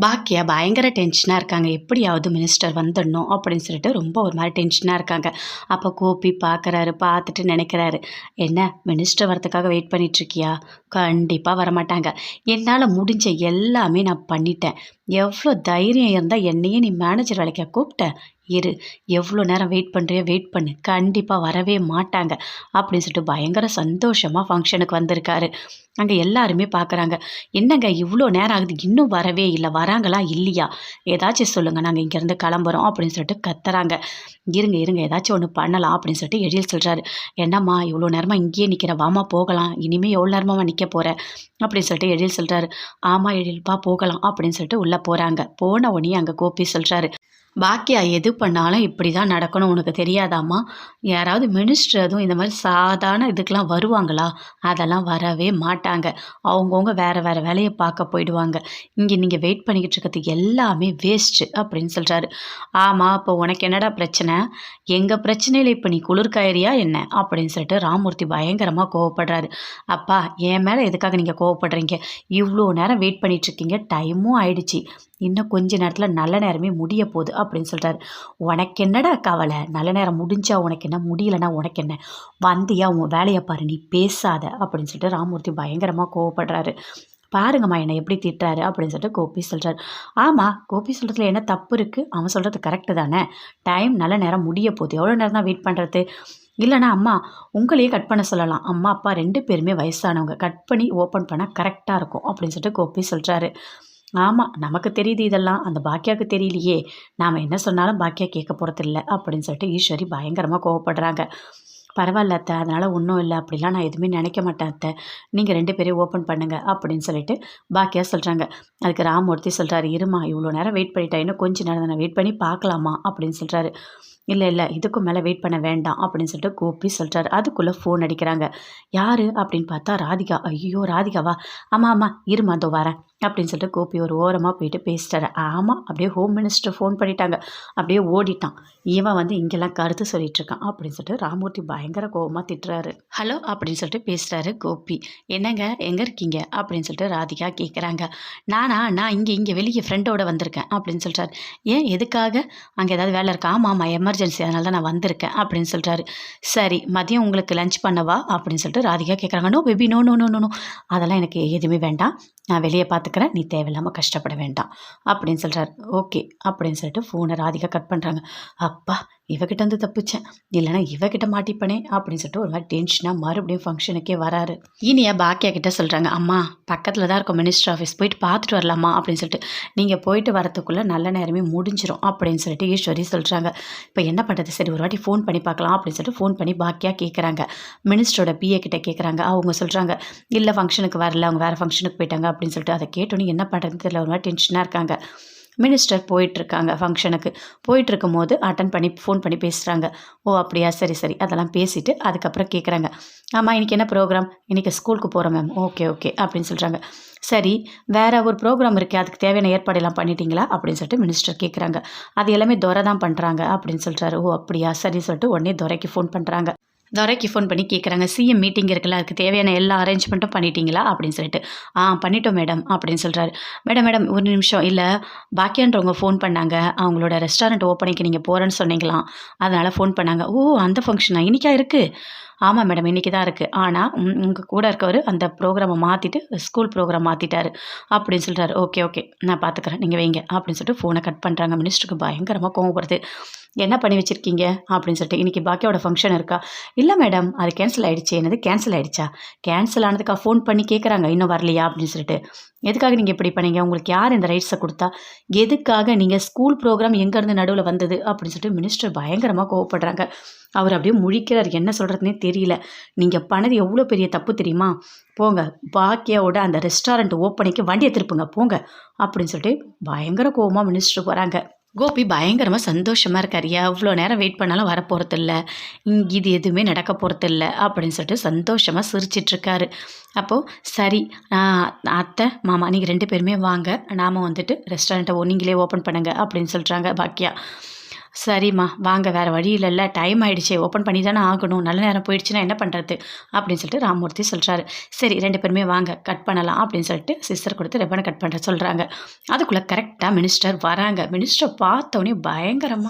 பாக்கியா பயங்கர டென்ஷனாக இருக்காங்க. எப்படியாவது மினிஸ்டர் வந்துடணும் அப்படின்னு சொல்லிட்டு ரொம்ப ஒரு மாதிரி டென்ஷனாக இருக்காங்க. அப்போ கோபி பார்க்குறாரு. பார்த்துட்டு நினைக்கிறாரு, என்ன மினிஸ்டர் வரத்துக்காக வெயிட் பண்ணிகிட்ருக்கியா? கண்டிப்பாக வரமாட்டாங்க. என்னால் முடிஞ்ச எல்லாமே நான் பண்ணிட்டேன். எவ்வளோ தைரியம் இருந்தால் என்னையே நீ மேனேஜர் வேலைக்கா கூப்பிட்ட? இரு, எவ்வளோ நேரம் வெயிட் பண்ணுறியோ வெயிட் பண்ணு, கண்டிப்பாக வரவே மாட்டாங்க அப்படின்னு சொல்லிட்டு பயங்கர சந்தோஷமாக ஃபங்க்ஷனுக்கு வந்திருக்காரு. அங்கே எல்லாருமே பார்க்குறாங்க. என்னங்க இவ்வளோ நேரம் ஆகுது, இன்னும் வரவே இல்லை, வராங்களா இல்லையா? ஏதாச்சும் சொல்லுங்கள், நாங்கள் இங்கேருந்து கிளம்புறோம் அப்படின்னு சொல்லிட்டு கத்துறாங்க. இருங்க இருங்க, ஏதாச்சும் ஒன்று பண்ணலாம் அப்படின்னு சொல்லிட்டு எழில் சொல்கிறாரு. என்னம்மா இவ்வளோ நேரமாக இங்கேயே நிற்கிற, வாமா போகலாம், இனிமேல் எவ்வளோ நேரமாக நிற்க போகிற அப்படின்னு சொல்லிட்டு எழில் சொல்கிறாரு. ஆமாம் எழில்ப்பா போகலாம் அப்படின்னு சொல்லிட்டு உள்ளே போகிறாங்க. போன உடனே அங்கே கோபி சொல்கிறாரு, பாக்கியா எது பண்ணாலும் இப்படி தான் நடக்கணும், உனக்கு தெரியாதாம்மா? யாராவது மினிஸ்டர் அதுவும் இந்த மாதிரி சாதாரண இதுக்கெலாம் வருவாங்களா? அதெல்லாம் வரவே மாட்டாங்க. அவங்கவுங்க வேறு வேறு வேலையை பார்க்க போயிடுவாங்க. இங்கே நீங்கள் வெயிட் பண்ணிக்கிட்டு இருக்கிறது எல்லாமே வேஸ்ட்டு அப்படின்னு சொல்கிறாரு. ஆமாம், இப்போ உனக்கு என்னடா பிரச்சனை? எங்கள் பிரச்சனையில் இப்போ நீ குளிர்காயறியா என்ன அப்படின்னு சொல்லிட்டு ராமூர்த்தி பயங்கரமாக கோவப்படுறாரு. அப்பா, என் மேலே எதுக்காக நீங்கள் கோவப்படுறீங்க? இவ்வளோ நேரம் வெயிட் பண்ணிகிட்ருக்கீங்க, டைமும் ஆயிடுச்சு, இன்னும் கொஞ்ச நேரத்தில் நல்ல நேரமே முடிய போகுது அப்படின்னு சொல்கிறாரு. உனக்கு என்னடா கவலை? நல்ல நேரம் முடிஞ்சா உனக்கு என்ன, முடியலன்னா உனக்கு என்ன? வந்தியா உன் வேலையை பாரு, நீ பேசாத அப்படின்னு சொல்லிட்டு ராமூர்த்தி பயங்கரமாக கோவப்படுறாரு. பாருங்கம்மா என்னை எப்படி திட்டுறாரு அப்படின்னு சொல்லிட்டு கோபி சொல்கிறார். ஆமாம், கோபி சொல்கிறதுல என்ன தப்பு இருக்குது? அவன் சொல்கிறது கரெக்டு தானே. டைம் நல்ல நேரம் முடிய போகுது, எவ்வளோ நேரம் தான் வெயிட் பண்ணுறது? இல்லைனா அம்மா உங்களையே கட் பண்ண சொல்லலாம். அம்மா அப்பா 2 பேருமே வயசானவங்க, கட் பண்ணி ஓப்பன் பண்ணால் கரெக்டாக இருக்கும் அப்படின்னு சொல்லிட்டு கோபி சொல்கிறாரு. ஆமாம், நமக்கு தெரியுது இதெல்லாம், அந்த பாக்கியாவுக்கு தெரியலையே. நாம் என்ன சொன்னாலும் பாக்கியா கேட்க போகிறதில்ல அப்படின்னு சொல்லிட்டு ஈஸ்வரி பயங்கரமாக கோவப்படுறாங்க. பரவாயில்ல அத்தை, அதனால் ஒன்றும் இல்லை, அப்படிலாம் நான் எதுவுமே நினைக்க மாட்டேன் அத்தை, நீங்கள் 2 பேரையும் ஓப்பன் பண்ணுங்கள் அப்படின்னு சொல்லிட்டு பாக்கியா சொல்கிறாங்க. அதுக்கு ராமூர்த்தி சொல்கிறாரு, இருமா இவ்வளோ நேரம் வெயிட் பண்ணிட்டேன், இன்னும் கொஞ்சம் நேரம் தானே வெயிட் பண்ணி பார்க்கலாமா அப்படின்னு சொல்கிறாரு. இல்லை இல்லை, இதுக்கும் மேலே வெயிட் பண்ண வேண்டாம் அப்படின்னு சொல்லிட்டு கோபி சொல்கிறாரு. அதுக்குள்ளே ஃபோன் அடிக்கிறாங்க. யார் அப்படின்னு பார்த்தா ராதிகா. ஐயோ ராதிகாவா? ஆமாம் ஆமாம், இருமா அதோ வரேன் அப்படின்னு சொல்லிட்டு கோபி ஒரு ஓரமாக போயிட்டு பேசிட்டாரு. ஆமாம், அப்படியே ஹோம் மினிஸ்டர் ஃபோன் பண்ணிட்டாங்க. அப்படியே ஓடிட்டான். இவன் வந்து இங்கெல்லாம் கருத்து சொல்லிட்டு இருக்கான் அப்படின்னு சொல்லிட்டு ராமூர்த்தி பயங்கர கோபமாக திட்டுறாரு. ஹலோ அப்படின்னு சொல்லிட்டு பேசுகிறாரு கோபி. என்னங்க எங்கே இருக்கீங்க அப்படின்னு சொல்லிட்டு ராதிகா கேட்குறாங்க. நான் இங்கே வெளியே ஃப்ரெண்டோட வந்திருக்கேன் அப்படின்னு சொல்கிறாரு. ஏன் எதுக்காக? அங்கே ஏதாவது வேலை இருக்கா? ஆமாம் ஆமாம், எமர்ஜென்சி, அதனால தான் நான் வந்திருக்கேன் அப்படின்னு சொல்கிறாரு. சரி, மதியம் உங்களுக்கு லஞ்ச் பண்ணவா அப்படின்னு சொல்லிட்டு ராதிகா கேட்குறாங்க. No baby, no no no no no, அதெல்லாம் எனக்கு எதுவுமே வேண்டாம், நான் வெளியே பார்த்துக்கிறேன், நீ தேவையில்லாமல் கஷ்டப்பட வேண்டாம் அப்படின்னு சொல்கிறார். ஓகே அப்படின்னு சொல்லிட்டு ஃபோனை ராதிகா கட் பண்ணுறாங்க. அப்பா, இவகிட்ட வந்து தப்பிச்சேன், இல்லைனா இவகிட்ட மாட்டிப்பனே அப்படின்னு சொல்லிட்டு ஒரு மாதிரி டென்ஷனாக மறுபடியும் ஃபங்க்ஷனுக்கே வராரு. இனியா பாக்கியா கிட்ட சொல்கிறாங்க, அம்மா பக்கத்தில் தான் இருக்கும் மினிஸ்டர் ஆஃபீஸ், போயிட்டு பார்த்துட்டு வரலாமா அப்படின்னு சொல்லிட்டு. நீங்கள் போயிட்டு வரத்துக்குள்ளே நல்ல நேரமே முடிஞ்சிடும் அப்படின்னு சொல்லிட்டு ஈஸ்வரி சொல்கிறாங்க. இப்போ என்ன பண்ணுறது, சரி ஒரு வாட்டி ஃபோன் பண்ணி பார்க்கலாம் அப்படின்னு சொல்லிட்டு ஃபோன் பண்ணி பாக்கியா கேட்குறாங்க. மினிஸ்டரோட பிஏ கிட்ட கேட்குறாங்க. அவங்க சொல்கிறாங்க, இல்லை ஃபங்க்ஷனுக்கு வரல, அவங்க வேறு ஃபங்க்ஷனுக்கு போயிட்டாங்க அப்படின்னு சொல்லிட்டு. அதை கேட்டோன்னே என்ன பண்ணுறதுன்னு தெரியல, ஒரு மாதிரி டென்ஷனாக இருக்காங்க. மினிஸ்டர் போயிட்டுருக்காங்க, ஃபங்க்ஷனுக்கு போயிட்டுருக்கும் போது அட்டன் பண்ணி ஃபோன் பண்ணி பேசுகிறாங்க. ஓ அப்படியா, சரி சரி, அதெல்லாம் பேசிவிட்டு அதுக்கப்புறம் கேட்குறாங்க. ஆமாம், இன்றைக்கி என்ன ப்ரோக்ராம்? இன்றைக்கி ஸ்கூலுக்கு போகிறோம் மேம். ஓகே ஓகே அப்படின்னு சொல்கிறாங்க. சரி, வேறு ஒரு ப்ரோக்ராம் இருக்குது, அதுக்கு தேவையான ஏற்பாடெல்லாம் பண்ணிட்டீங்களா அப்படின்னு சொல்லிட்டு மினிஸ்டர் கேட்குறாங்க. அது எல்லாமே துரை தான் பண்ணுறாங்க அப்படின்னு சொல்கிறாரு. ஓ அப்படியா, சரி சொல்லிட்டு உடனே துரைக்கு ஃபோன் பண்ணுறாங்க. துரைக்கு ஃபோன் பண்ணி கேட்குறாங்க, சிஎம் மீட்டிங் இருக்குல்ல, அதுக்கு தேவையான எல்லா அரேஞ்ச்மெண்ட்டும் பண்ணிட்டீங்களா அப்படின்னு சொல்லிட்டு. பண்ணிட்டோம் மேடம் அப்படின்னு சொல்கிறாரு. மேடம் மேடம் ஒரு நிமிஷம், இல்லை பாக்கியான்றவங்க ஃபோன் பண்ணாங்க, அவங்களோட ரெஸ்டாரண்ட் ஓப்பனிங்க்கு நீங்கள் போகிறேன்னு சொன்னீங்களாம், அதனால் ஃபோன் பண்ணாங்க. ஓ அந்த ஃபங்க்ஷனா இன்றைக்கா இருக்குது? ஆமாம் மேடம், இன்றைக்கி தான் இருக்குது. ஆனால் உங்கள் கூட இருக்கவர் அந்த ப்ரோக்ராமை மாற்றிட்டு ஸ்கூல் ப்ரோக்ராம் மாற்றிட்டாரு அப்படின்னு சொல்கிறாரு. ஓகே ஓகே, நான் பார்த்துக்கிறேன், நீங்கள் வைங்க அப்படின்னு சொல்லிட்டு ஃபோனை கட் பண்ணுறாங்க. மினிஸ்டருக்கு பயங்கரமாக கோவப்படுது. என்ன பண்ணி வச்சுருக்கீங்க அப்படின்னு சொல்லிட்டு. இன்றைக்கி பாக்கியாவோட ஃபங்க்ஷன் இருக்கா? இல்லை மேடம், அது கேன்சல் ஆகிடுச்சு. என்னது கேன்சல் ஆகிடுச்சா? கேன்சல் ஆனதுக்கா ஃபோன் பண்ணி கேட்குறாங்க, இன்னும் வரலையா அப்படின்னு சொல்லிட்டு. எதுக்காக நீங்கள் இப்படி பண்ணீங்க? உங்களுக்கு யார் இந்த ரைட்ஸை கொடுத்தா? எதுக்காக நீங்கள் ஸ்கூல் ப்ரோக்ராம் எங்கேருந்து நடுவில் வந்தது அப்படின்னு சொல்லிட்டு மினிஸ்டர் பயங்கரமாக கோவப்படுறாங்க. அவர் அப்படியே முழிக்கிறார், என்ன சொல்கிறதுனே தெரியல. நீங்கள் பண்ணது எவ்வளோ பெரிய தப்பு தெரியுமா? போங்க, பாக்கியாவோட அந்த ரெஸ்டாரண்ட் ஓப்பனிங்க்கு வண்டியை திருப்புங்க போங்க அப்படின்னு சொல்லிட்டு பயங்கர கோவமாக மினிஸ்டர் போகிறாங்க. கோபி பயங்கரமாக சந்தோஷமாக இருக்கார். எவ்வளோ நேரம் வெயிட் பண்ணாலும் வரப்போகிறதில்ல, இது எதுவுமே நடக்க போகிறதில்ல அப்படின்னு சொல்லிட்டு சந்தோஷமாக சிரிச்சிட்ருக்காரு. அப்போது சரி, அத்தை மாமா நீங்கள் 2 பேருமே வாங்க, நாம் வந்துட்டு ரெஸ்டாரண்ட்டை நீங்களே ஓப்பன் பண்ணுங்க அப்படின்னு சொல்கிறாங்க பாக்கியா. சரிம்மா வாங்க வேறு வழி இல்லைல்ல, டைம் ஆயிடுச்சு, ஓப்பன் பண்ணி தானே ஆகணும், நல்ல நேரம் போயிடுச்சுன்னா என்ன பண்ணுறது அப்படின்னு சொல்லிட்டு ராமமூர்த்தி சொல்கிறாரு. சரி 2 பேருமே வாங்க கட் பண்ணலாம் அப்படின்னு சொல்லிட்டு சிஸ்டர் கொடுத்து ரிப்பனை கட் பண்ணுற சொல்கிறாங்க. அதுக்குள்ளே கரெக்டாக மினிஸ்டர் வராங்க. மினிஸ்டர் பார்த்தோன்னே பயங்கரமாக